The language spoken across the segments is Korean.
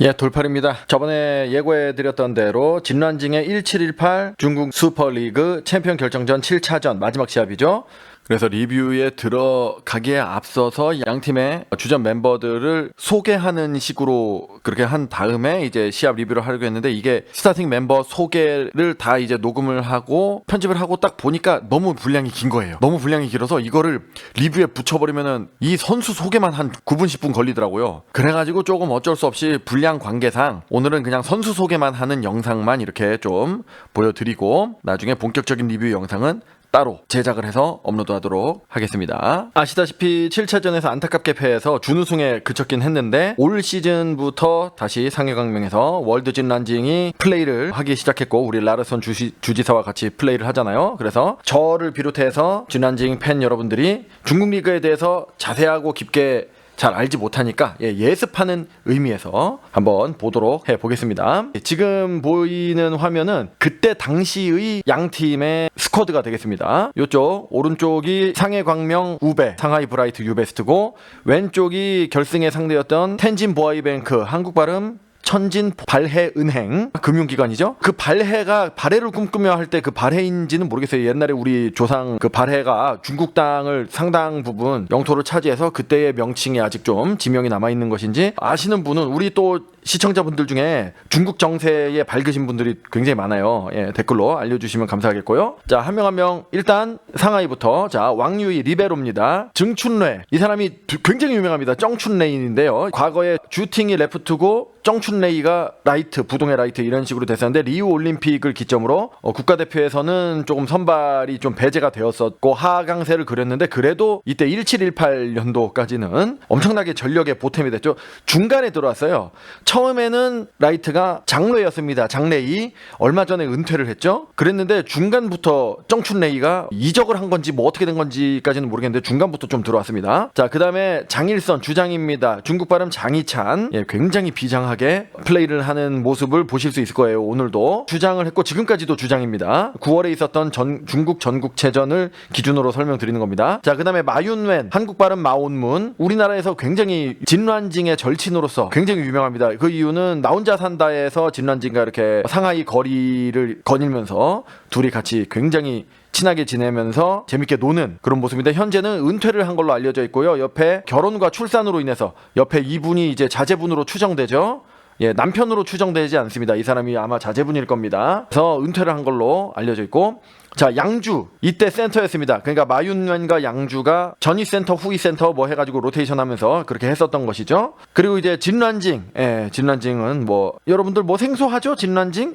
예, 돌팔입니다. 저번에 예고해드렸던 대로 진란징의 1718 중국 슈퍼리그 챔피언 결정전 7차전 마지막 시합이죠. 그래서 리뷰에 들어가기에 앞서서 양 팀의 주전 멤버들을 소개하는 식으로 그렇게 한 다음에 이제 시합 리뷰를 하려고 했는데, 이게 스타팅 멤버 소개를 다 이제 녹음을 하고 편집을 하고 딱 보니까 너무 분량이 긴 거예요. 너무 분량이 길어서 이거를 리뷰에 붙여버리면은 이 선수 소개만 한 9분 10분 걸리더라고요. 그래가지고 조금 어쩔 수 없이 분량 관계상 오늘은 그냥 선수 소개만 하는 영상만 이렇게 좀 보여드리고, 나중에 본격적인 리뷰 영상은 따로 제작을 해서 업로드하도록 하겠습니다. 아시다시피 7차전에서 안타깝게 패해서 준우승에 그쳤긴 했는데, 올 시즌부터 다시 상해강명에서 월드 진란징이 플레이를 하기 시작했고, 우리 라르손 주지사와 같이 플레이를 하잖아요. 그래서 저를 비롯해서 진란징 팬 여러분들이 중국 리그에 대해서 자세하고 깊게 잘 알지 못하니까 예습하는 의미에서 한번 보도록 해보겠습니다. 지금 보이는 화면은 그때 당시의 양 팀의 스쿼드가 되겠습니다. 이쪽 오른쪽이 상해광명 우베 상하이 브라이트 유베스트고, 왼쪽이 결승의 상대였던 텐진 보아이뱅크 한국 발음 천진 발해은행 금융기관이죠. 그 발해가 발해를 꿈꾸며 할 때 그 발해인지는 모르겠어요. 옛날에 우리 조상 그 발해가 중국 땅을 상당 부분 영토를 차지해서 그때의 명칭이 아직 좀 지명이 남아있는 것인지 아시는 분은, 우리 또 시청자분들 중에 중국 정세에 밝으신 분들이 굉장히 많아요. 댓글로 알려주시면 감사하겠고요. 자, 한 명 한 명 일단 상하이부터. 자, 왕유이 리베로입니다. 증춘레, 이 사람이 굉장히 유명합니다. 정춘레인인데요. 과거에 주팅이 레프트고 정춘레이가 라이트, 부동의 라이트 이런 식으로 됐었는데, 리우 올림픽을 기점으로 국가대표에서는 조금 선발이 좀 배제가 되었었고 하강세를 그렸는데, 그래도 이때 1718년도까지는 엄청나게 전력의 보탬이 됐죠. 중간에 들어왔어요. 처음에는 라이트가 장레이였습니다. 장레이 얼마 전에 은퇴를 했죠. 그랬는데 중간부터 정춘레이가 이적을 한 건지 뭐 어떻게 된 건지까지는 모르겠는데 중간부터 좀 들어왔습니다. 자, 그 다음에 장일선 주장입니다. 중국 발음 장이찬. 굉장히 비장하게 플레이를 하는 모습을 보실 수 있을 거예요. 오늘도 주장을 했고 지금까지도 주장입니다. 9월에 있었던 중국 전국체전을 기준으로 설명드리는 겁니다. 자, 그 다음에 마윤웬 한국 발음 마온문, 우리나라에서 굉장히 진란징의 절친으로서 굉장히 유명합니다. 그 이유는 나 혼자 산다에서 진란징과 이렇게 상하이 거리를 거닐면서 둘이 같이 굉장히 친하게 지내면서 재밌게 노는 그런 모습인데, 현재는 은퇴를 한 걸로 알려져 있고요. 옆에 결혼과 출산으로 인해서 옆에 이분이 이제 자제분으로 추정되죠. 남편으로 추정되지 않습니다. 이 사람이 아마 자제분일 겁니다. 그래서 은퇴를 한 걸로 알려져 있고, 자, 양주 이때 센터였습니다. 그러니까 마윤wen과 양주가 전위 센터 후위 센터 뭐 해가지고 로테이션 하면서 그렇게 했었던 것이죠. 그리고 이제 진란징, 진란징은 뭐 여러분들 뭐 생소하죠? 진란징?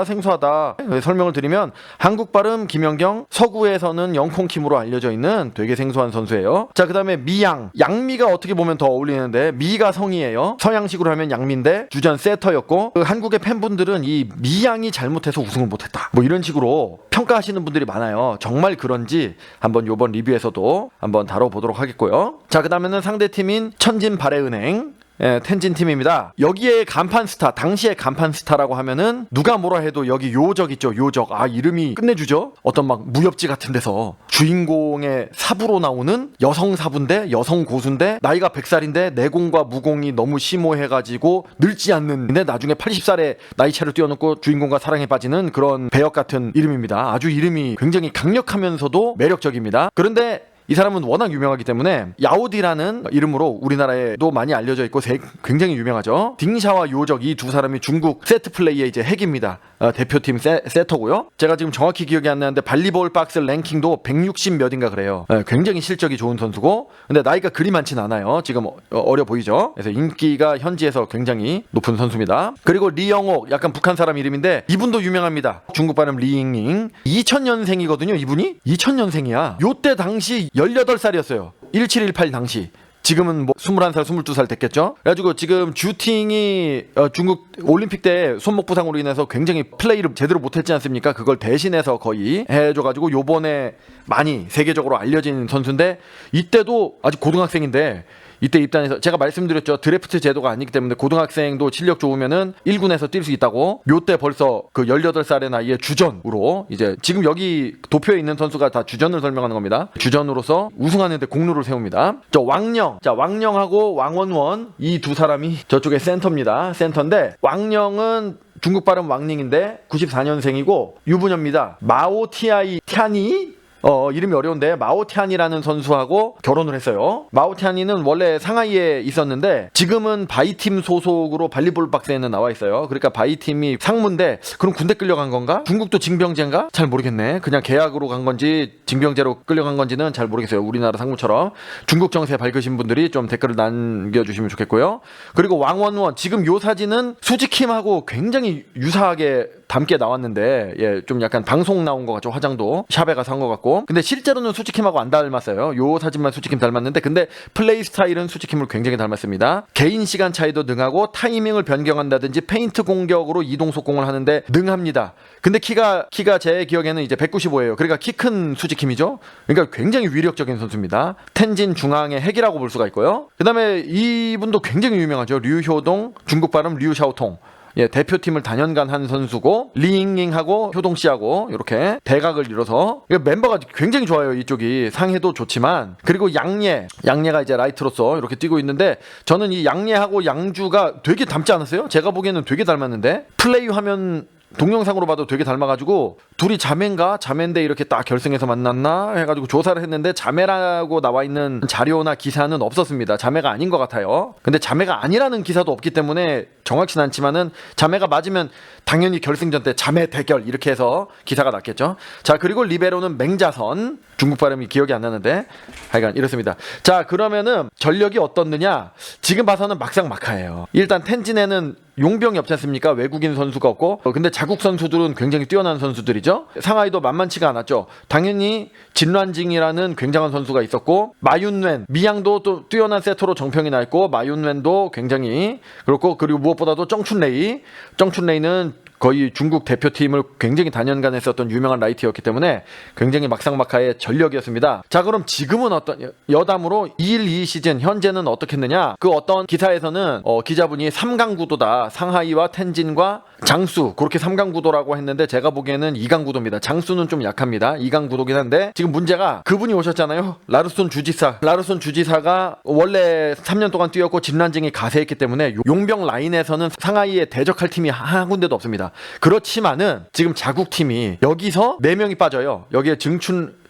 생소하다. 설명을 드리면 한국 발음 김연경, 서구에서는 영콩킴으로 알려져 있는 되게 생소한 선수예요. 자, 그 다음에 미양, 양미가 어떻게 보면 더 어울리는데, 미가 성이에요. 서양식으로 하면 양미인데 주전 세터였고, 그 한국의 팬분들은 이 미양이 잘못해서 우승을 못했다 뭐 이런 식으로 평가하시는 분들이 많아요. 정말 그런지 한번 요번 리뷰에서도 한번 다뤄보도록 하겠고요. 자, 그 다음에는 상대팀인 천진 발해은행 텐진 팀입니다. 여기에 간판 스타, 당시의 간판 스타라고 하면은 누가 뭐라 해도 여기 요적 있죠. 요적. 이름이 끝내주죠. 어떤 막 무협지 같은 데서 주인공의 사부로 나오는 여성 사부인데, 여성 고수인데 나이가 100살인데 내공과 무공이 너무 심오해가지고 늙지 않는, 근데 나중에 80살에 나이차를 뛰어넘고 주인공과 사랑에 빠지는 그런 배역 같은 이름입니다. 아주 이름이 굉장히 강력하면서도 매력적입니다. 그런데 이 사람은 워낙 유명하기 때문에 야오디라는 이름으로 우리나라에도 많이 알려져 있고 굉장히 유명하죠. 딩샤와 요적, 이 두 사람이 중국 세트 플레이의 이제 핵입니다. 대표팀 세터고요. 제가 지금 정확히 기억이 안 나는데 발리볼 박스 랭킹도 160 몇인가 그래요. 굉장히 실적이 좋은 선수고, 근데 나이가 그리 많진 않아요. 지금 어려 보이죠. 그래서 인기가 현지에서 굉장히 높은 선수입니다. 그리고 리영옥, 약간 북한 사람 이름인데 이분도 유명합니다. 중국 발음 리잉잉. 2000년생이거든요. 이분이 2000년생이야. 요때 당시 18살이었어요. 1718 당시. 지금은 뭐 21살, 22살 됐겠죠? 그래가지고 지금 주팅이 중국 올림픽 때 손목 부상으로 인해서 굉장히 플레이를 제대로 못했지 않습니까? 그걸 대신해서 거의 해줘가지고 요번에 많이 세계적으로 알려진 선수인데 이때도 아직 고등학생인데 이때 입단해서 제가 말씀드렸죠. 드래프트 제도가 아니기 때문에 고등학생도 실력 좋으면은 1군에서 뛸 수 있다고. 요때 벌써 그 18살의 나이에 주전으로 이제 지금 여기 도표에 있는 선수가 다 주전을 설명하는 겁니다. 주전으로서 우승하는데 공로를 세웁니다. 저 왕령. 자, 왕령하고 왕원원 이 두 사람이 저쪽에 센터입니다. 센터인데 왕령은 중국 발음 왕닝인데 94년생이고 유부녀입니다. 마오티아이 티아니 이름이 어려운데 마오티안이라는 선수하고 결혼을 했어요. 마오티안이는 원래 상하이에 있었는데 지금은 바이팀 소속으로 발리볼 박스에는 나와 있어요. 그러니까 바이팀이 상무인데 그럼 군대 끌려간 건가? 중국도 징병제인가? 잘 모르겠네. 그냥 계약으로 간 건지 징병제로 끌려간 건지는 잘 모르겠어요. 우리나라 상무처럼. 중국 정세 밝으신 분들이 좀 댓글을 남겨주시면 좋겠고요. 그리고 왕원원 지금 요 사진은 수지킴하고 굉장히 유사하게 닮게 나왔는데 예, 좀 약간 방송 나온 것 같죠. 화장도 샵에 가서 한 것 같고. 근데 실제로는 수지킴하고 안 닮았어요. 요 사진만 수지킴 닮았는데 근데 플레이 스타일은 수지킴을 굉장히 닮았습니다. 개인 시간 차이도 능하고 타이밍을 변경한다든지 페인트 공격으로 이동 속공을 하는데 능합니다. 근데 키가 제 기억에는 이제 195예요. 그러니까 키 큰 수지킴이죠. 그러니까 굉장히 위력적인 선수입니다. 텐진 중앙의 핵이라고 볼 수가 있고요. 그다음에 이분도 굉장히 유명하죠. 류효동, 중국 발음 류샤오통. 예, 대표팀을 단연간 한 선수고 리잉잉하고 효동씨하고 이렇게 대각을 이뤄서 멤버가 굉장히 좋아요. 이쪽이 상해도 좋지만 그리고 양예가 이제 라이트로서 이렇게 뛰고 있는데 저는 이 양예하고 양주가 되게 닮지 않았어요? 제가 보기에는 되게 닮았는데 플레이 화면 동영상으로 봐도 되게 닮아가지고 둘이 자매인데 이렇게 딱 결승에서 만났나 해가지고 조사를 했는데 자매라고 나와 있는 자료나 기사는 없었습니다. 자매가 아닌 것 같아요. 근데 자매가 아니라는 기사도 없기 때문에 정확치는 않지만은 자매가 맞으면 당연히 결승전 때 자매 대결 이렇게 해서 기사가 났겠죠. 자, 그리고 리베로는 맹자선. 중국 발음이 기억이 안 나는데 하여간 이렇습니다. 자, 그러면은 전력이 어떻느냐? 지금 봐서는 막상막하예요. 일단 텐진에는 용병이 없지 않습니까? 외국인 선수가 없고. 근데 자국 선수들은 굉장히 뛰어난 선수들이죠. 상하이도 만만치가 않았죠. 당연히 진란징이라는 굉장한 선수가 있었고 마윤웬, 미양도 또 뛰어난 세터로 정평이 나 있고 마윤웬도 굉장히 그렇고 그리고 무엇보다도 정춘레이는 거의 중국 대표팀을 굉장히 단연간 했었던 유명한 라이트였기 때문에 굉장히 막상막하의 전력이었습니다. 자, 그럼 지금은 어떤 여담으로 2일 2 시즌 현재는 어떻겠느냐? 그 어떤 기사에서는 기자분이 3강 구도다. 상하이와 텐진과 장수 그렇게 3강 구도라고 했는데 제가 보기에는 2강 구도입니다. 장수는 좀 약합니다. 2강 구도긴 한데 지금 문제가 그분이 오셨잖아요. 라르손 주지사가 원래 3년 동안 뛰었고 진란징이 가세했기 때문에 용병 라인에서는 상하이에 대적할 팀이 한 군데도 없습니다. 그렇지만은 지금 자국팀이 여기서 4명이 빠져요. 여기에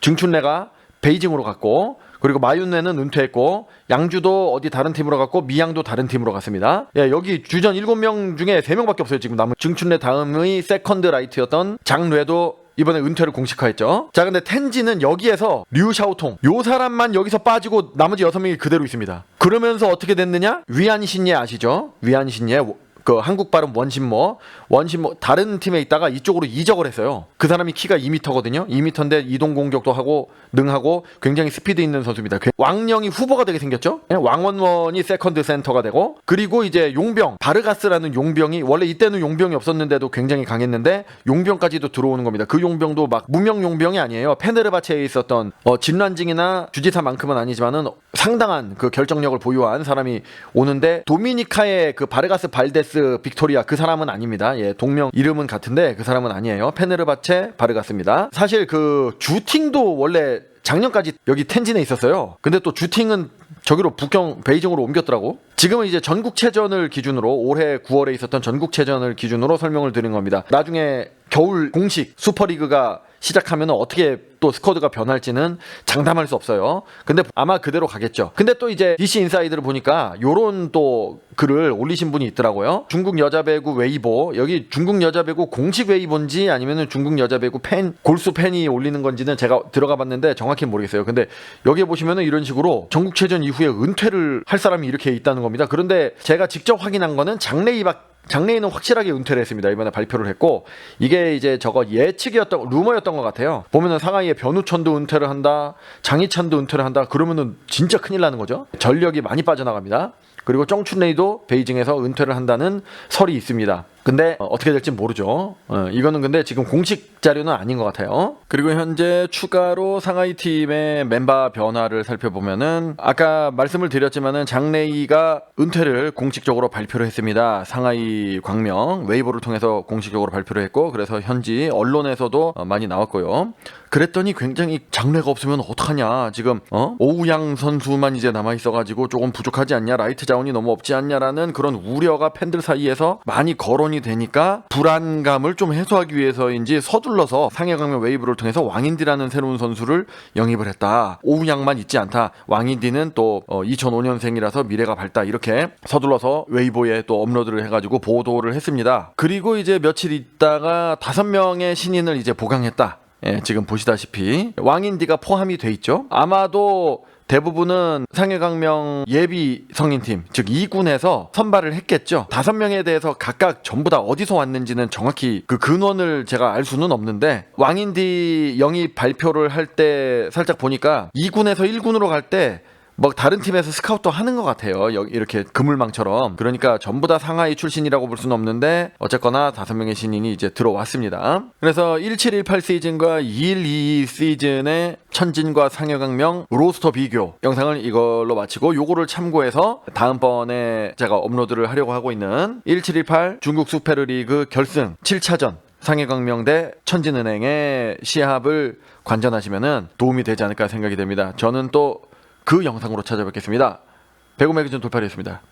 증춘래가 베이징으로 갔고 그리고 마윤네는 은퇴했고 양주도 어디 다른 팀으로 갔고 미양도 다른 팀으로 갔습니다. 예, 여기 주전 7명 중에 3명밖에 없어요. 지금 남은 증춘래 다음의 세컨드 라이트였던 장뇌도 이번에 은퇴를 공식화했죠. 자, 근데 텐진은 여기에서 류샤오통 요 사람만 여기서 빠지고 나머지 6명이 그대로 있습니다. 그러면서 어떻게 됐느냐? 위안신예 아시죠? 위안신예 그 한국 발음 원신모 다른 팀에 있다가 이쪽으로 이적을 했어요. 그 사람이 키가 2m거든요. 2m인데 이동 공격도 하고 능하고 굉장히 스피드 있는 선수입니다. 왕령이 후보가 되게 생겼죠. 왕원원이 세컨드 센터가 되고 그리고 이제 용병 바르가스라는 용병이 원래 이때는 용병이 없었는데도 굉장히 강했는데 용병까지도 들어오는 겁니다. 그 용병도 막 무명 용병이 아니에요. 페네르바체에 있었던 진란징이나 주지사만큼은 아니지만은 상당한 그 결정력을 보유한 사람이 오는데 도미니카의 그 바르가스 발데스 빅토리아 그 사람은 아닙니다. 예, 동명 이름은 같은데 그 사람은 아니에요. 페네르바체 바르가스입니다. 사실 그 주팅도 원래 작년까지 여기 텐진에 있었어요. 근데 또 주팅은 저기로 북경 베이징으로 옮겼더라고. 지금은 이제 전국체전을 기준으로 올해 9월에 있었던 전국체전을 기준으로 설명을 드린 겁니다. 나중에 겨울 공식 슈퍼리그가 시작하면 어떻게 또 스쿼드가 변할지는 장담할 수 없어요. 근데 아마 그대로 가겠죠. 근데 또 이제 DC 인사이드를 보니까 요런 또 글을 올리신 분이 있더라고요. 중국 여자 배구 웨이보, 여기 중국 여자 배구 공식 웨이보인지 아니면은 중국 여자 배구 골수 팬이 올리는 건지는 제가 들어가 봤는데 정확히 모르겠어요. 근데 여기에 보시면은 이런 식으로 전국체전 이후에 은퇴를 할 사람이 이렇게 있다는 겁니다. 그런데 제가 직접 확인한 거는 장래희는 확실하게 은퇴를 했습니다. 이번에 발표를 했고 이게 이제 저거 예측이었던 루머였던 것 같아요. 보면은 상하이에 변우천도 은퇴를 한다, 장희찬도 은퇴를 한다. 그러면은 진짜 큰일 나는 거죠. 전력이 많이 빠져나갑니다. 그리고 정춘레이도 베이징에서 은퇴를 한다는 설이 있습니다. 근데 어떻게 될지 모르죠. 이거는 근데 지금 공식 자료는 아닌 것 같아요. 그리고 현재 추가로 상하이 팀의 멤버 변화를 살펴보면은 아까 말씀을 드렸지만은 장레이가 은퇴를 공식적으로 발표를 했습니다. 상하이 광명 웨이보를 통해서 공식적으로 발표를 했고, 그래서 현지 언론에서도 많이 나왔고요. 그랬더니 굉장히 장래가 없으면 어떡하냐, 지금 오우양 선수만 이제 남아있어가지고 조금 부족하지 않냐, 라이트 자원이 너무 없지 않냐라는 그런 우려가 팬들 사이에서 많이 거론이 되니까 불안감을 좀 해소하기 위해서인지 서둘러서 상해강명 웨이브를 통해서 왕인디라는 새로운 선수를 영입을 했다. 오우양만 있지 않다. 왕인디는 또 2005년생이라서 미래가 밝다. 이렇게 서둘러서 웨이보에 또 업로드를 해가지고 보도를 했습니다. 그리고 이제 며칠 있다가 5명의 신인을 이제 보강했다. 예, 지금 보시다시피 왕인디가 포함이 돼 있죠. 아마도 대부분은 상해강명 예비 성인팀, 즉 2군에서 선발을 했겠죠. 5명에 대해서 각각 전부 다 어디서 왔는지는 정확히 그 근원을 제가 알 수는 없는데, 왕인디 영입 발표를 할 때 살짝 보니까 2군에서 1군으로 갈 때 뭐 다른 팀에서 스카우트도 하는 것 같아요. 이렇게 그물망처럼. 그러니까 전부 다 상하이 출신이라고 볼 수는 없는데 어쨌거나 5명의 신인이 이제 들어왔습니다. 그래서 1718 시즌과 2122 시즌의 천진과 상해강명 로스터 비교 영상을 이걸로 마치고, 요거를 참고해서 다음번에 제가 업로드를 하려고 하고 있는 1718 중국 슈페르리그 결승 7차전 상해강명 대 천진은행의 시합을 관전하시면은 도움이 되지 않을까 생각이 됩니다. 저는 또 그 영상으로 찾아뵙겠습니다. 배구 매거진 돌팔이었습니다.